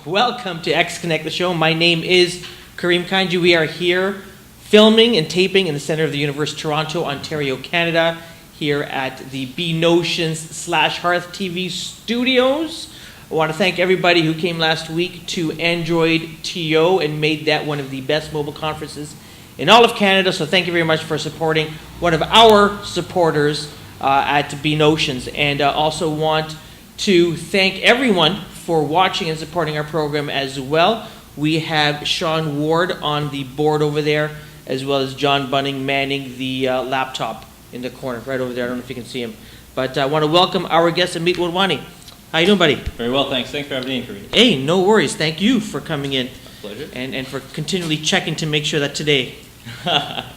Welcome to XConnect the show. My name is Karim Kanji. We are here filming and taping in the center of the universe, Toronto, Ontario, Canada, here at the BNotions/Hearth TV studios. I want to thank everybody who came last week to Android TO and made that one of the best mobile conferences in all of Canada. So thank you very much for supporting one of our supporters at BNotions. And also want to thank everyone for watching and supporting our program as well. We have Sean Ward on the board over there, as well as John Bunning manning the laptop in the corner, right over there. I don't know if you can see him. But I want to welcome our guest, Ameet Wadhwani. How you doing, buddy? Very well, thanks. Thanks for having me in, Karim. Hey, no worries. Thank you for coming in. Pleasure. And for continually checking to make sure that today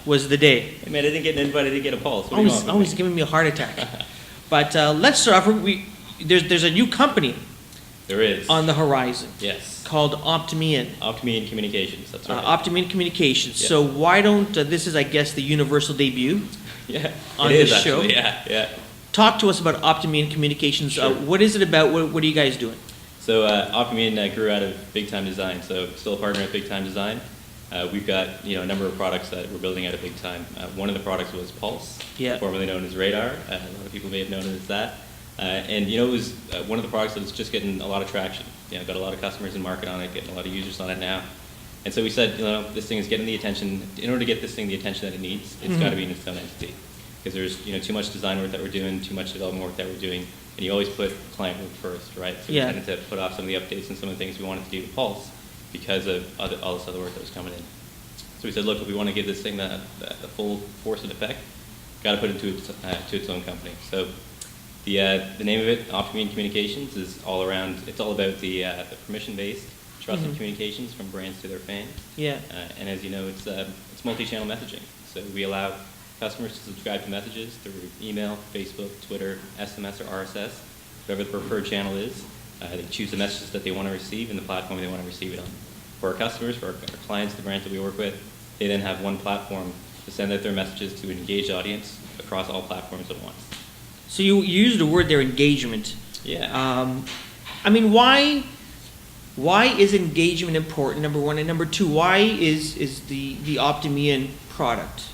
was the day. Hey man, I didn't get an invite, I didn't get a pulse. What do you want? Always giving me a heart attack. But let's start off. There's a new company. There is. On the horizon. Yes. Called Optimian. Optimian Communications, that's right. Optimian Communications. Yeah. So why don't, this is I guess the universal debut Yeah, on it is this show. actually, yeah. Talk to us about Optimian Communications. Sure. What is it about? What are you guys doing? So Optimian grew out of Big Time Design, so still a partner at Big Time Design. We've got a number of products that we're building out of Big Time. One of the products was Pulse, formerly known as Radar. A lot of people may have known it as that. And it was one of the products that's just getting a lot of traction. Got a lot of customers in market on it, getting a lot of users on it now. And so we said, this thing is getting the attention. In order to get this thing the attention that it needs, it's got to be in its own entity. Because there's too much design work that we're doing, too much development work that we're doing, and you always put client work first, right? So we tended to put off some of the updates and some of the things we wanted to do to Pulse because of all this other work that was coming in. So we said, look, if we want to give this thing the full force and effect, got to put it to its own company. So the name of it, Optimian Communications, is all around. It's all about the permission-based, trusted communications from brands to their fans. Yeah. And as you know, it's multi-channel messaging. So we allow customers to subscribe to messages through email, Facebook, Twitter, SMS, or RSS, whatever the preferred channel is. They choose the messages that they want to receive and the platform they want to receive it on. For our customers, for our clients, the brands that we work with, they then have one platform to send out their messages to an engaged audience across all platforms at once. So you used the word there, engagement. Yeah. I mean, why is engagement important, number one? And number two, why is the Optimian product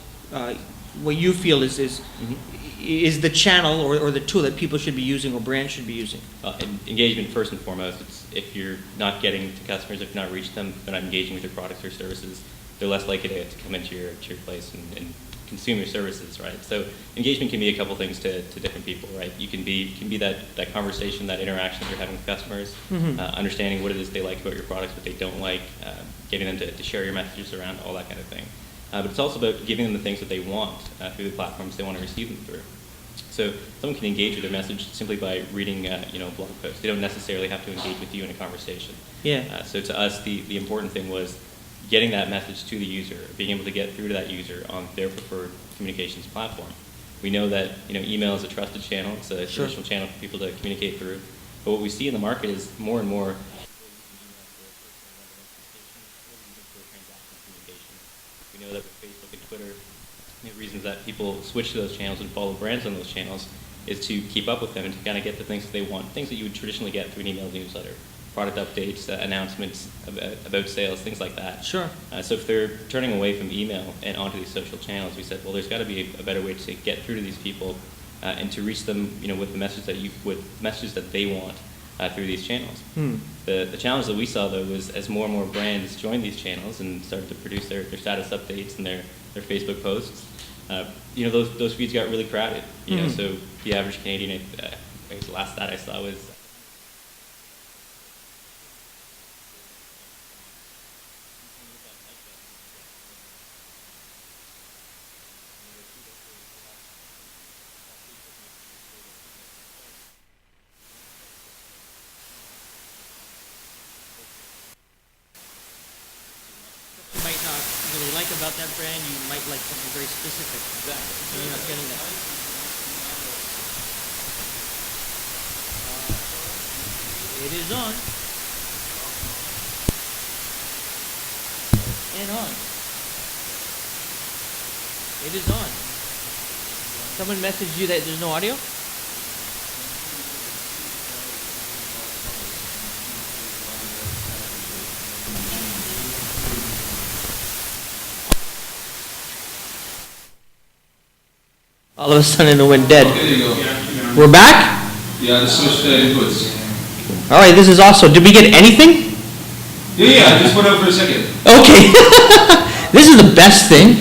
what you feel is the channel or the tool that people should be using or brands should be using? Engagement first and foremost. If you're not getting to customers, if you're not reaching them, they're not engaging with your products or services, they're less likely to come into your place and consume your services, right? So engagement can be a couple things to different people, right? You can be that conversation, that interaction that you're having with customers, understanding what it is they like about your products, what they don't like, getting them to share your messages around, all that kind of thing. But it's also about giving them the things that they want through the platforms they want to receive them through. So someone can engage with their message simply by reading blog posts. They don't necessarily have to engage with you in a conversation. Yeah. So to us, the important thing was getting that message to the user, being able to get through to that user on their preferred communications platform. We know that email is a trusted channel. It's a traditional channel for people to communicate through. But what we see in the market is more and more we know that with Facebook and Twitter, the reasons that people switch to those channels and follow brands on those channels is to keep up with them and to kind of get the things that they want, things that you would traditionally get through an email newsletter, product updates, announcements about sales, things like that. Sure. So if they're turning away from email and onto these social channels, we said, well, there's got to be a better way to get through to these people and to reach them, with the messages that they want through these channels. The challenge that we saw though was as more and more brands joined these channels and started to produce their status updates and their Facebook posts, those feeds got really crowded. So the average Canadian, the last stat I saw was about that brand, you might like something very specific. Exactly. So you're not getting that. It is on. And on. It is on. Someone messaged you that there's no audio? All of a sudden it went dead. There you go. We're back? Yeah, the switch the inputs. All right, this is awesome. Did we get anything? Yeah, just went out for a second. Okay. This is the best thing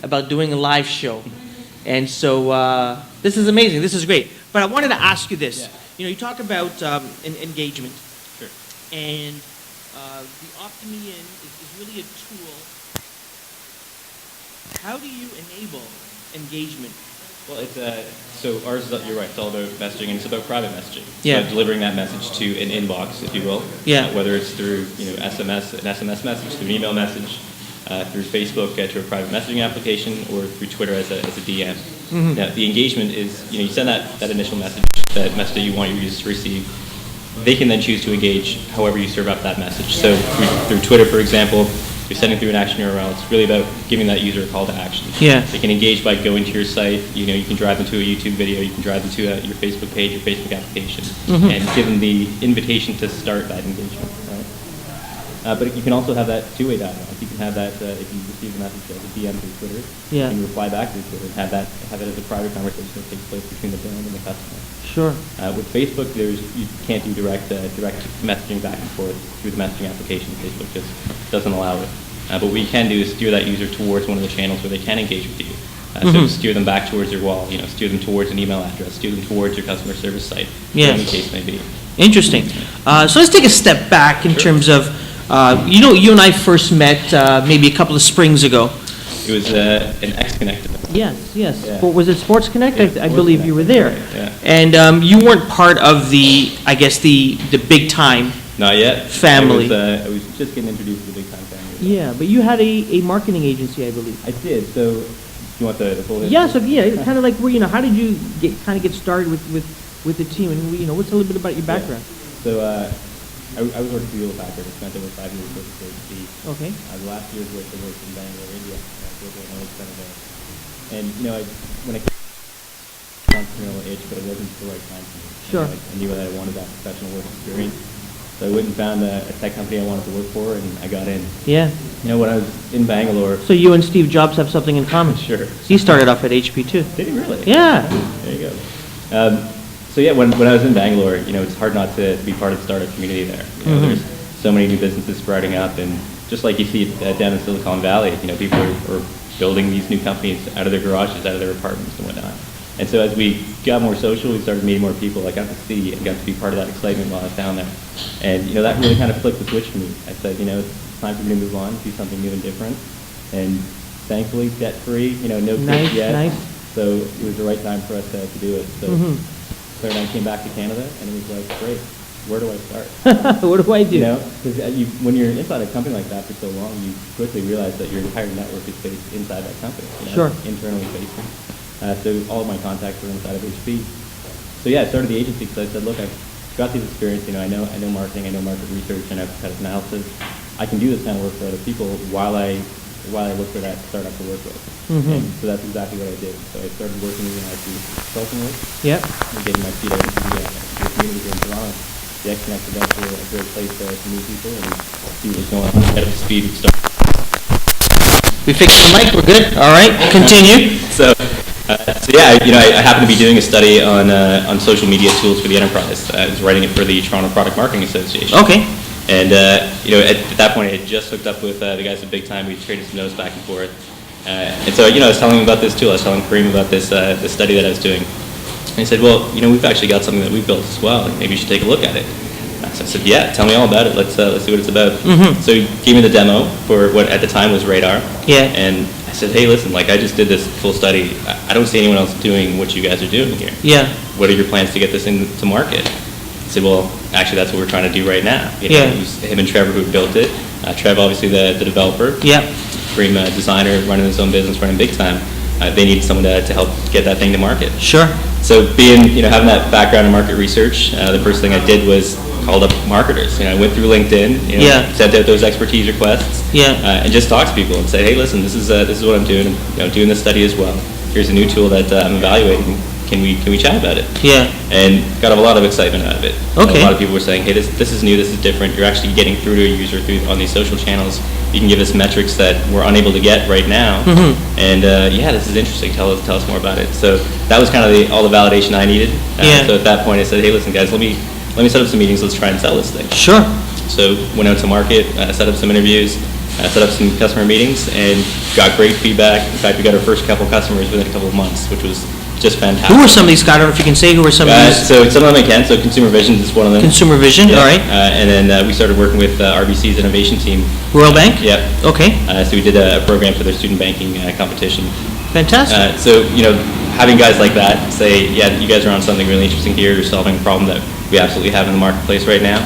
about doing a live show. And so this is amazing. This is great. But I wanted to ask you this. Yeah. You know, you talk about engagement. Sure. And the Optimian is really a tool. How do you enable engagement? Well, it's so ours is, you're right, it's all about messaging, and it's about private messaging. Yeah. So delivering that message to an inbox, if you will. Yeah. Whether it's through SMS, an SMS message, through an email message, through Facebook to a private messaging application, or through Twitter as a DM. Mm-hmm. Now, the engagement is, you send that initial message, that message that you want your users to receive. They can then choose to engage however you serve up that message. So through Twitter, for example, you're sending through an action URL. It's really about giving that user a call to action. Yeah. They can engage by going to your site. You can drive them to a YouTube video. You can drive them to your Facebook page, your Facebook application, and give them the invitation to start that engagement. Right? But you can also have that two-way dialogue. You can have that if you receive a message as a DM through Twitter. Yeah. You can reply back through Twitter and have it as a private conversation that takes place between the brand and the customer. Sure. With Facebook, you can't do direct messaging back and forth through the messaging application. Facebook just doesn't allow it. But what you can do is steer that user towards one of the channels where they can engage with you. So steer them back towards your wall. Steer them towards an email address. Steer them towards your customer service site. Yes. Whatever the case may be. Interesting. So let's take a step back in terms of, you and I first met maybe a couple of springs ago. It was an XConnect event. Yes. Yeah. Was it Sports Connect? Yeah, I Sports believe Connect. you were there. Yeah. And you weren't part of the big time. Not yet. Family. I was just getting introduced to the big time family. Yeah, but you had a marketing agency, I believe. I did. So, you want the full history? Yeah, so kind of like where, how did you get started with the team, and what's a little bit about your background? Yeah. So, I was working for Hewlett Packard. I spent over 5 years working for HP. Okay. The last year was I worked in Bangalore, India. And when I came to entrepreneurial itch, but it wasn't the right time for me. Sure. I knew that I wanted that professional work experience. So I went and found a tech company I wanted to work for, and I got in. Yeah. When I was in Bangalore. So you and Steve Jobs have something in common. Sure. He started off at HP too. Did he really? Yeah. There you go. So yeah, when I was in Bangalore, it's hard not to be part of the startup community there. There's so many new businesses sprouting up, and just like you see down in Silicon Valley, people are building these new companies out of their garages, out of their apartments and whatnot. And so as we got more social, we started meeting more people. I got to see and got to be part of that excitement while I was down there. And that really kind of flipped the switch for me. I said, it's time for me to move on, do something new and different. And thankfully, debt-free, no kids yet. Nice. So it was the right time for us to do it. So Claire and I came back to Canada, and it was like, great, where do I start? What do I do? Because when you're inside a company like that for so long, you quickly realize that your entire network is based inside that company. Sure. Internally facing. So all of my contacts were inside of HP. So yeah, I started the agency because I said, look, I've got this experience. I know marketing, I know market research, and I've got analysis. I can do this kind of work for other people while I look for that startup to work with. And so that's exactly what I did. So I started working in IT consulting work. Yep. And getting my feet out into the community here in Toronto. The XConnect events were a great place to meet people and see what's going on, get up to speed and stuff. We fixed the mic. We're good. All right. Continue. So yeah, I happen to be doing a study on social media tools for the enterprise. I was writing it for the Toronto Product Marketing Association. Okay. And at that point, I had just hooked up with the guys at Big Time. We traded some notes back and forth. And so I was telling him about this tool. I was telling Karim about this study that I was doing. And he said, well, we've actually got something that we built as well. Like, maybe you should take a look at it. So I said, yeah, tell me all about it. Let's see what it's about. So he gave me the demo for what at the time was Radar. Yeah. And I said, hey, listen, I just did this full study. I don't see anyone else doing what you guys are doing here. Yeah. What are your plans to get this into market? I said, well, actually, that's what we're trying to do right now. Yeah. It was him and Trevor who built it. Trev, obviously, the developer. Yeah. Karim, designer, running his own business, running Big Time. They needed someone to help get that thing to market. Sure. So having that background in market research, the first thing I did was called up marketers. I went through LinkedIn, sent out those expertise requests, and just talked to people and said, hey, listen, this is what I'm doing. I'm doing this study as well. Here's a new tool that I'm evaluating. can we chat about it? Yeah. And got a lot of excitement out of it. Okay. A lot of people were saying, hey, this is new, this is different. You're actually getting through to a user on these social channels. You can give us metrics that we're unable to get right now. And yeah, this is interesting. Tell us more about it. So that was kind of all the validation I needed. So at that point, I said, hey, listen, guys, let me set up some meetings. Let's try and sell this thing. Sure. So went out to market, set up some interviews, set up some customer meetings, and got great feedback. In fact, we got our first couple customers within a couple of months, which was just fantastic. Who were some of these guys? I don't know if you can say who were some of these. So some of them I can. So Consumer Vision is one of them. Consumer Vision, all right. And then we started working with RBC's innovation team. Royal Bank? Yep. Okay. So we did a program for their student banking competition. Fantastic. So, having guys like that say, yeah, you guys are on something really interesting here. You're solving a problem that we absolutely have in the marketplace right now.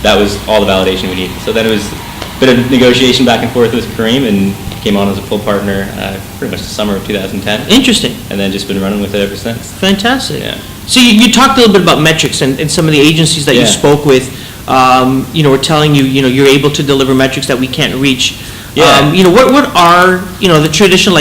That was all the validation we needed. So then it was a bit of negotiation back and forth with Karim, and came on as a full partner pretty much the summer of 2010. Interesting. And then just been running with it ever since. Fantastic. Yeah. So you talked a little bit about metrics and some of the agencies that you spoke with, were telling you, you're able to deliver metrics that we can't reach. Yeah. What are, the traditional,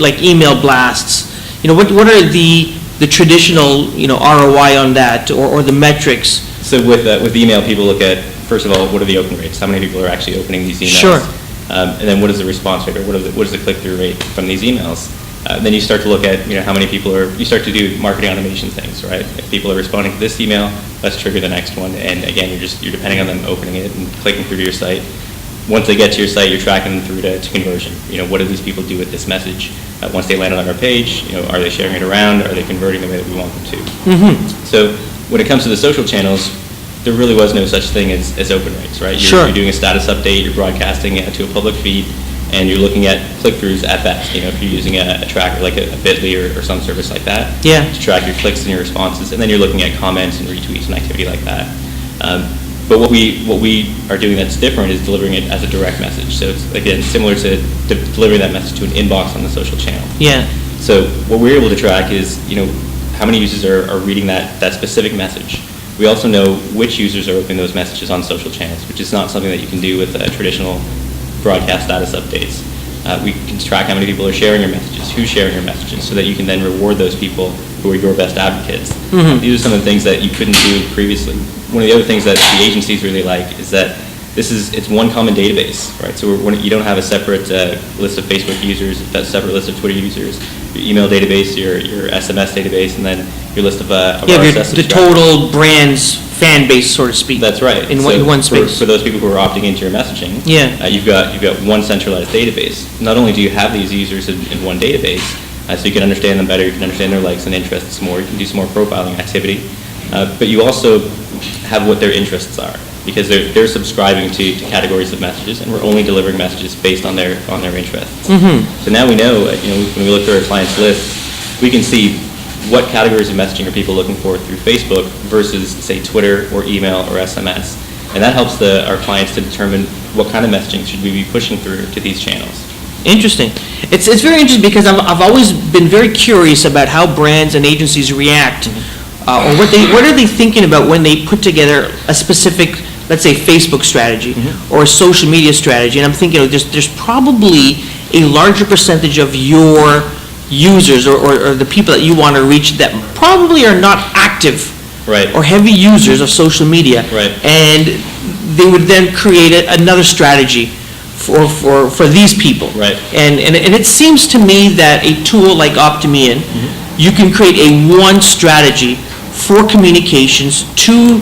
like email blasts, what are the traditional, ROI on that or the metrics? So with email, people look at, first of all, what are the open rates? How many people are actually opening these emails? Sure. And then what is the response rate, or what is the click-through rate from these emails? Then you start to look at, how many people you start to do marketing automation things, right? If people are responding to this email, let's trigger the next one. And again, you're depending on them opening it and clicking through to your site. Once they get to your site, you're tracking them through to conversion. What do these people do with this message? Once they land on our page, are they sharing it around? Are they converting the way that we want them to? So when it comes to the social channels, there really was no such thing as open rates, right? You're doing a status update, you're broadcasting it to a public feed, and you're looking at click-throughs at best. If you're using a tracker like a Bitly or some service like that to track your clicks and your responses, and then you're looking at comments and retweets and activity like that. But what we are doing that's different is delivering it as a direct message. So it's, again, similar to delivering that message to an inbox on the social channel. Yeah. So what we're able to track is, how many users are reading that specific message. We also know which users are opening those messages on social channels, which is not something that you can do with traditional broadcast status updates. We can track how many people are sharing your messages, who's sharing your messages, so that you can then reward those people who are your best advocates. These are some of the things that you couldn't do previously. One of the other things that the agencies really like is that it's one common database, right? So you don't have a separate list of Facebook users, a separate list of Twitter users, your email database, your SMS database, and then your list of RSS the total brand's fan base, so to speak. That's right. In so one space. For those people who are opting into your messaging, you've got one centralized database. Not only do you have these users in one database, so you can understand them better, you can understand their likes and interests more, you can do some more profiling activity, but you also have what their interests are, because they're subscribing to categories of messages, and we're only delivering messages based on their interests. So now we know, when we look through our clients' list, we can see what categories of messaging are people looking for through Facebook versus, say, Twitter or email or SMS. And that helps our clients to determine what kind of messaging should we be pushing through to these channels. Interesting. It's very interesting because I've always been very curious about how brands and agencies react, or what are they thinking about when they put together a specific, let's say, Facebook strategy or a social media strategy. And I'm thinking, there's probably a larger percentage of your users or the people that you want to reach that probably are not active or heavy users of social media. And they would then create another strategy for these people. And it seems to me that a tool like Optimian, you can create one strategy for communications to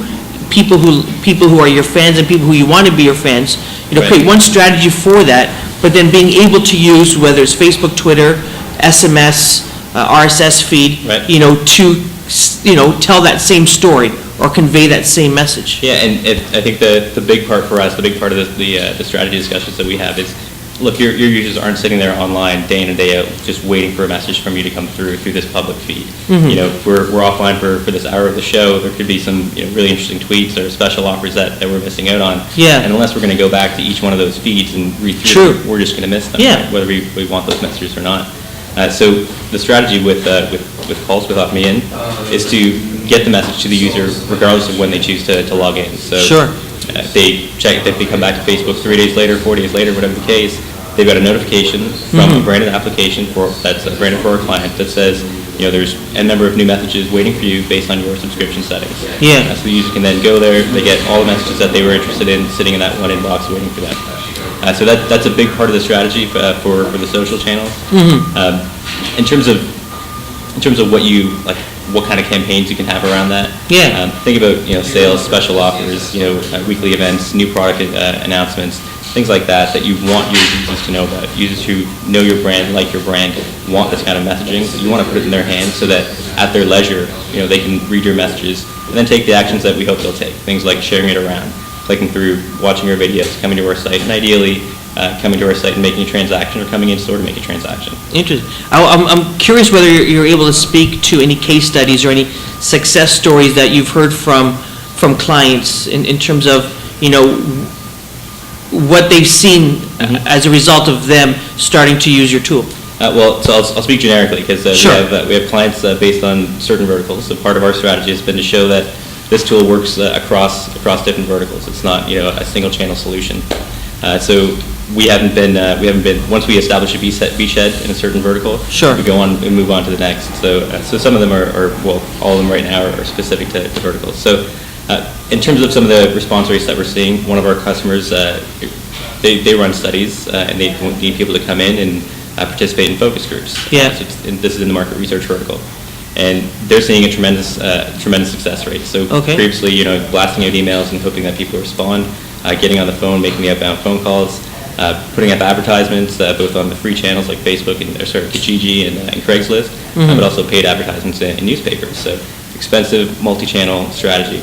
people who are your fans and people who you want to be your fans. Create one strategy for that, but then being able to use, whether it's Facebook, Twitter, SMS, RSS feed, to tell that same story or convey that same message. Yeah, and I think the big part for us, the big part of the strategy discussions that we have is, look, your users aren't sitting there online day in and day out just waiting for a message from you to come through this public feed. We're offline for this hour of the show. There could be some really interesting tweets or special offers that we're missing out on. And unless we're going to go back to each one of those feeds and read through them, we're just going to miss them, right? Whether we want those messages or not. So the strategy with Pulse, with Optimian, is to get the message to the user regardless of when they choose to log in. So if they come back to Facebook 3 days later, 4 days later, whatever the case, they've got a notification from a branded application that's branded for our client that says, there's a number of new messages waiting for you based on your subscription settings. Yeah. So the user can then go there, they get all the messages that they were interested in sitting in that one inbox waiting for them. So that's a big part of the strategy for the social channels. In terms of what you like, what kind of campaigns you can have around that. Yeah. Think about sales, special offers, weekly events, new product announcements, things like that you want your users to know about. Users who know your brand, like your brand, want this kind of messaging. So you want to put it in their hands so that at their leisure, they can read your messages and then take the actions that we hope they'll take. Things like sharing it around, clicking through, watching our videos, coming to our site, and ideally coming to our site and making a transaction or coming in store to make a transaction. Interesting. I'm curious whether you're able to speak to any case studies or any success stories that you've heard from clients in terms of, what they've seen as a result of them starting to use your tool. So I'll speak generically because Sure. we have clients based on certain verticals. So part of our strategy has been to show that this tool works across different verticals. It's not a single channel solution. So we haven't been once we establish a beachhead in a certain vertical. Sure. We go on and move on to the next. So some of them are all of them right now are specific to verticals. So in terms of some of the response rates that we're seeing, one of our customers they run studies and they need people to come in and participate in focus groups. Yeah. And this is in the market research vertical. And they're seeing a tremendous success rate. So previously, blasting out emails and hoping that people respond, getting on the phone, making the outbound phone calls, putting up advertisements both on the free channels like Facebook and Kijiji and Craigslist, but also paid advertisements in newspapers. So expensive multi-channel strategy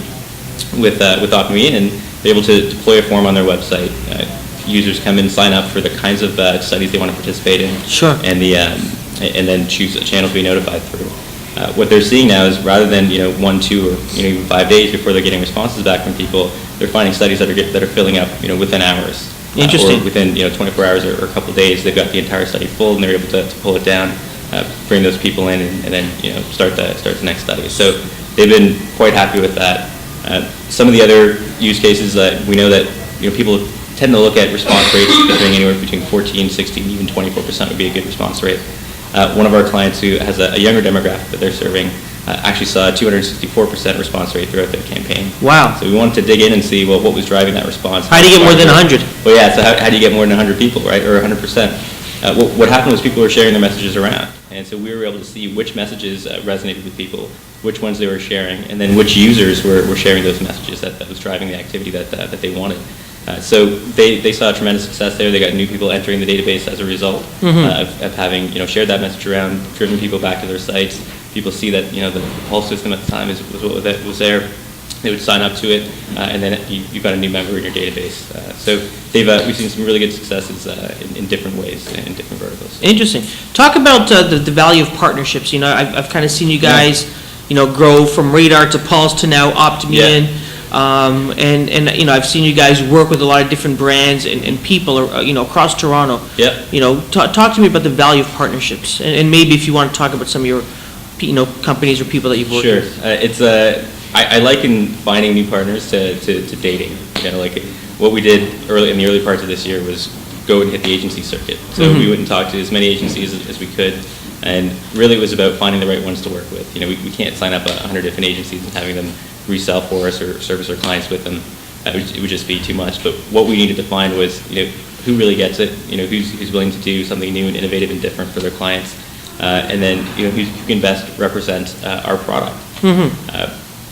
with Akamai, and they're able to deploy a form on their website. Users come in, sign up for the kinds of studies they want to participate in, Sure. and then choose a channel to be notified through. What they're seeing now is rather than 1, 2, or even 5 days before they're getting responses back from people, they're finding studies that are filling up within hours. Interesting. Or within 24 hours or a couple days, they've got the entire study full and they're able to pull it down, bring those people in, and then start the next study. So they've been quite happy with that. Some of the other use cases that we know that people tend to look at response rates between anywhere between 14, 16, even 24% would be a good response rate. One of our clients who has a younger demographic that they're serving actually saw a 264% response rate throughout their campaign. Wow. So we wanted to dig in and see, what was driving that response. How do you get more than 100? Well, yeah, so how do you get more than 100 people, right, or 100%? What happened was people were sharing their messages around, and so we were able to see which messages resonated with people, which ones they were sharing, and then which users were sharing those messages that was driving the activity that they wanted. So they saw tremendous success there. They got new people entering the database as a result of having shared that message around, driven people back to their sites. People see that the Pulse system at the time that was there. They would sign up to it, and then you've got a new member in your database. So we've seen some really good successes in different ways in different verticals. Interesting. Talk about the value of partnerships. I've kind of seen you guys, grow from Radar to Pulse to now Optimian. Yeah. And I've seen you guys work with a lot of different brands and people across Toronto. Yeah. Talk to me about the value of partnerships, and maybe if you want to talk about some of your companies or people that you've worked with. Sure. I liken finding new partners to dating. Like what we did in the early parts of this year was go and hit the agency circuit. So we went and talked to as many agencies as we could, and really it was about finding the right ones to work with. We can't sign up 100 different agencies and having them resell for us or service our clients with them. It would just be too much. But what we needed to find was who really gets it, who's willing to do something new and innovative and different for their clients, and then who can best represent our product.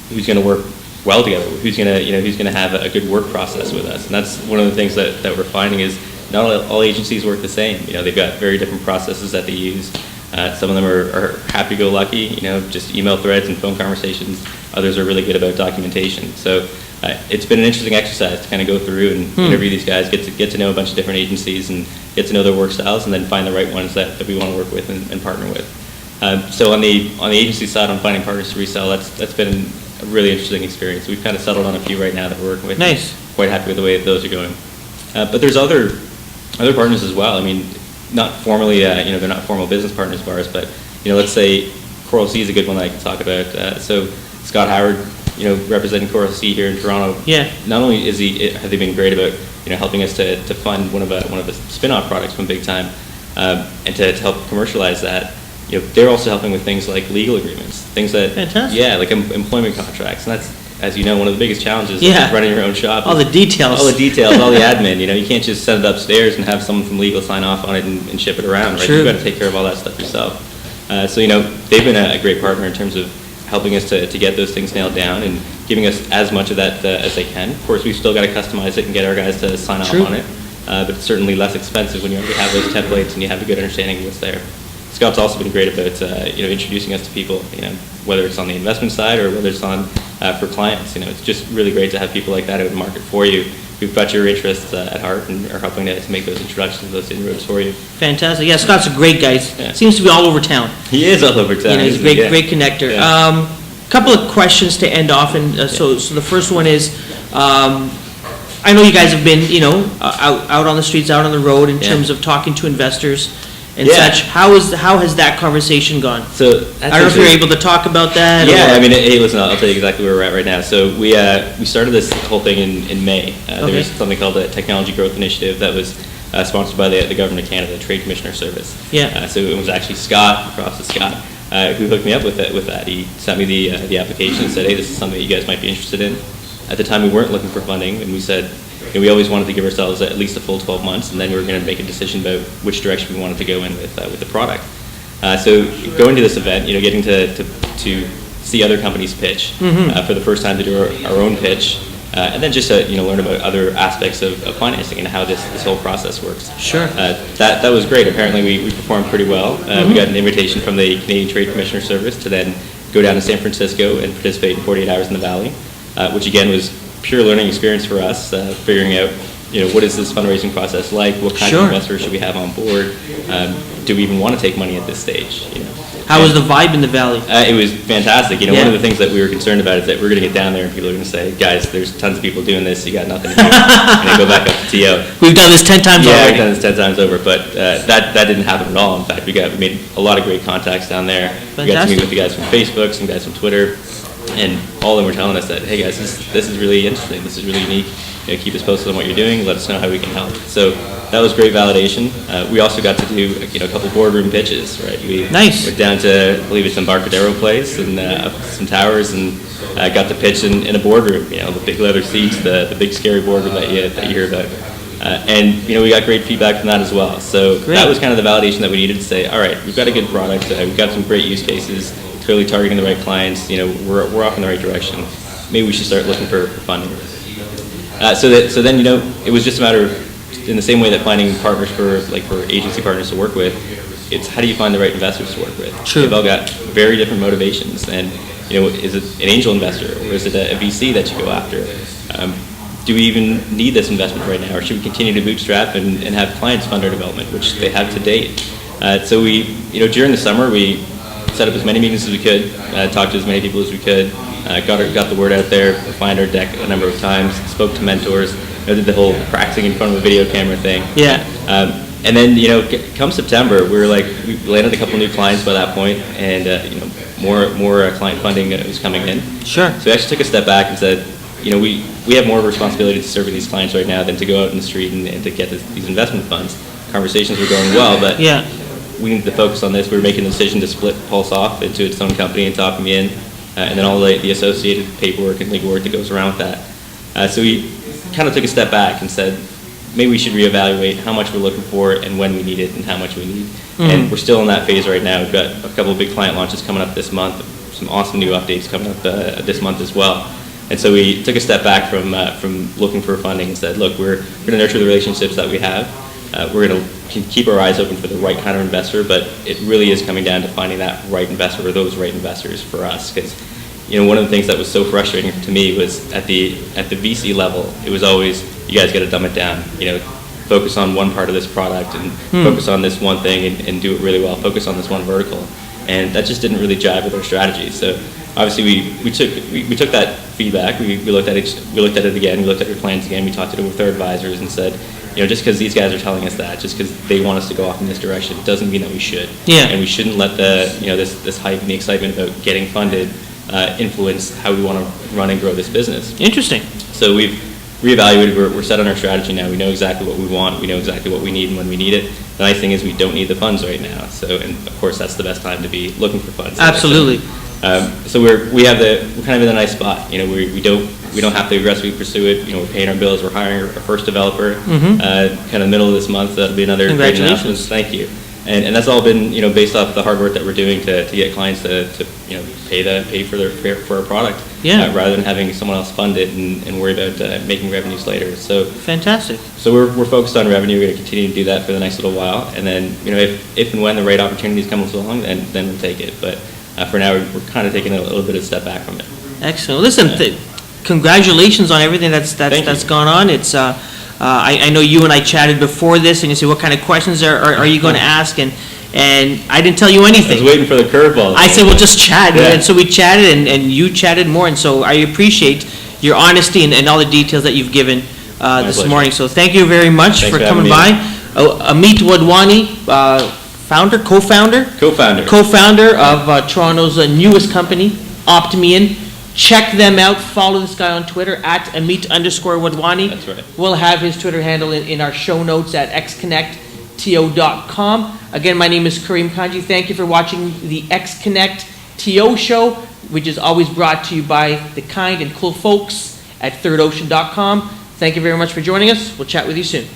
Who's going to work well together, who's going to have a good work process with us. And that's one of the things that we're finding is not all agencies work the same. They've got very different processes that they use. Some of them are happy-go-lucky, just email threads and phone conversations. Others are really good about documentation. So it's been an interesting exercise to kind of go through and interview these guys, get to know a bunch of different agencies and get to know their work styles, and then find the right ones that we want to work with and partner with. So on the agency side, on finding partners to resell, that's been a really interesting experience. We've kind of settled on a few right now that we're working with. Nice. Quite happy with the way that those are going. But there's other partners as well. I mean, not formally, they're not formal business partners of ours, but let's say Coral Sea is a good one that I can talk about. So Scott Howard, representing Coral Sea here in Toronto. Yeah. Not only have they been great about helping us to fund one of the spin-off products from Big Time, and to help commercialize that. they're also helping with things like legal agreements, things that, Fantastic. yeah, like employment contracts, and that's, as you know, one of the biggest challenges Yeah. of running your own shop. All the details. All the details, all the admin. You can't just send it upstairs and have someone from legal sign off on it and ship it around, right? True. You've got to take care of all that stuff yourself. So they've been a great partner in terms of helping us to get those things nailed down and giving us as much of that as they can. Of course, we've still got to customize it and get our guys to sign off True. on it, but it's certainly less expensive when you already have those templates and you have a good understanding of what's there. Scott's also been great about introducing us to people, whether it's on the investment side or whether it's on for clients. It's just really great to have people like that out in the market for you who've got your interests at heart and are helping to make those introductions, those inroads for you. Fantastic. Yeah, Scott's a great guy. Yeah. Seems to be all over town. He is all over town. He's a great connector. Yeah. Couple of questions to end off, and so the first one is, I know you guys have been, out on the streets, out on the road in terms of talking to investors and such. How has that conversation gone? So I don't know if you're able to talk about that. Yeah, or? I mean, hey, listen, I'll tell you exactly where we're at right now. So we started this whole thing in May. There was something called the Technology Growth Initiative that was sponsored by the Government of Canada, the Trade Commissioner Service. Yeah. So it was actually Scott, props to Scott, who hooked me up with that. He sent me the application and said, hey, this is something that you guys might be interested in. At the time, we weren't looking for funding, and we said, we always wanted to give ourselves at least a full 12 months, and then we were going to make a decision about which direction we wanted to go in with the product. So going to this event, getting to see other companies pitch for the first time, to do our own pitch, and then just to learn about other aspects of financing and how this whole process works. Sure. That was great. Apparently we performed pretty well. We got an invitation from the Canadian Trade Commissioner Service to then go down to San Francisco and participate in 48 Hours in the Valley, which again was pure learning experience for us, figuring out what is this fundraising process like, what kind of investors should we have on board, do we even want to take money at this stage? How was the vibe in the valley? It was fantastic. One of the things that we were concerned about is that we're going to get down there and people are going to say, guys, there's tons of people doing this, you got nothing to do, and then go back up to TO. We've done this 10 times already. Yeah, we've done this 10 times over, but that didn't happen at all. In fact, we made a lot of great contacts down there. Fantastic. We got to meet with the guys from Facebook, some guys from Twitter, and all of them were telling us that, hey guys, this is really interesting, this is really unique. Keep us posted on what you're doing. Let us know how we can help. So that was great validation. We also got to do a couple boardroom pitches, right? We went down to, I believe it's Embarcadero Place, and up some towers, and got to pitch in a boardroom. The big leather seats, the big scary boardroom that you hear about. And we got great feedback from that as well. So that was kind of the validation that we needed to say, all right, we've got a good product. We've got some great use cases. Clearly targeting the right clients. We're off in the right direction. Maybe we should start looking for funding. So then it was just a matter of, in the same way that finding partners for agency partners to work with, it's how do you find the right investors to work with? True. They've all got very different motivations, and is it an angel investor or is it a VC that you go after? Do we even need this investment right now, or should we continue to bootstrap and have clients fund our development, which they have to date? So we, during the summer, we set up as many meetings as we could, talked to as many people as we could, got the word out there, refined our deck a number of times, spoke to mentors, did the whole practicing in front of a video camera thing. Yeah. And then, come September, we landed a couple new clients by that point, and more client funding was coming in. Sure. So we actually took a step back and said, we have more of a responsibility to serving these clients right now than to go out in the street and to get these investment funds. Conversations were going well, but we needed to focus on this. We were making the decision to split Pulse off into its own company and talking me in, and then all the associated paperwork and legal work that goes around with that. So we kind of took a step back and said, maybe we should reevaluate how much we're looking for and when we need it and how much we need. And we're still in that phase right now. We've got a couple of big client launches coming up this month, some awesome new updates coming up this month as well. And so we took a step back from looking for funding and said, look, we're going to nurture the relationships that we have. We're going to keep our eyes open for the right kind of investor, but it really is coming down to finding that right investor or those right investors for us. Because one of the things that was so frustrating to me was at the VC level, it was always, you guys got to dumb it down. Focus on one part of this product and focus on this one thing and do it really well. Focus on this one vertical, and that just didn't really jive with our strategy. So obviously we took that feedback. We looked at it. We looked at it again. We looked at our plans again. We talked to it with our advisors and said, just because these guys are telling us that, just because they want us to go off in this direction, doesn't mean that we should. Yeah. And we shouldn't let this hype and the excitement about getting funded influence how we want to run and grow this business. Interesting. So we've reevaluated. We're set on our strategy now. We know exactly what we want. We know exactly what we need and when we need it. The nice thing is we don't need the funds right now. So, and of course, that's the best time to be looking for funds. Absolutely. So we're kind of in a nice spot. You know, we don't have to aggressively pursue it. You know, we're paying our bills. We're hiring our first developer. Kind of middle of this month, that'll be another great announcement. Thank you. And that's all been, you know, based off the hard work that we're doing to get clients to you know, pay for our product, rather than having someone else fund it and worry about making revenues later. So fantastic. So we're focused on revenue. We're going to continue to do that for the next little while, and then, you know, if and when the right opportunities come along, then we'll take it. But for now, we're kind of taking a little bit of a step back from it. Excellent. Listen, congratulations on everything that's gone on. It's I know you and I chatted before this, and you said, what kind of questions are you going to ask? And I didn't tell you anything. I was waiting for the curveball. I said, well, just chat. Yeah. And so we chatted, and you chatted more. And so I appreciate your honesty and all the details that you've given this morning. So thank you very much for coming by. Ameet Wadhwani, co-founder of Toronto's newest company, Optimian. Check them out. Follow this guy on Twitter at Ameet_Wadhwani. That's right. We'll have his Twitter handle in our show notes at XConnectTO.com. Again, my name is Karim Kanji. Thank you for watching the XConnectTO show, which is always brought to you by the kind and cool folks at thirdocean.com. Thank you very much for joining us. We'll chat with you soon.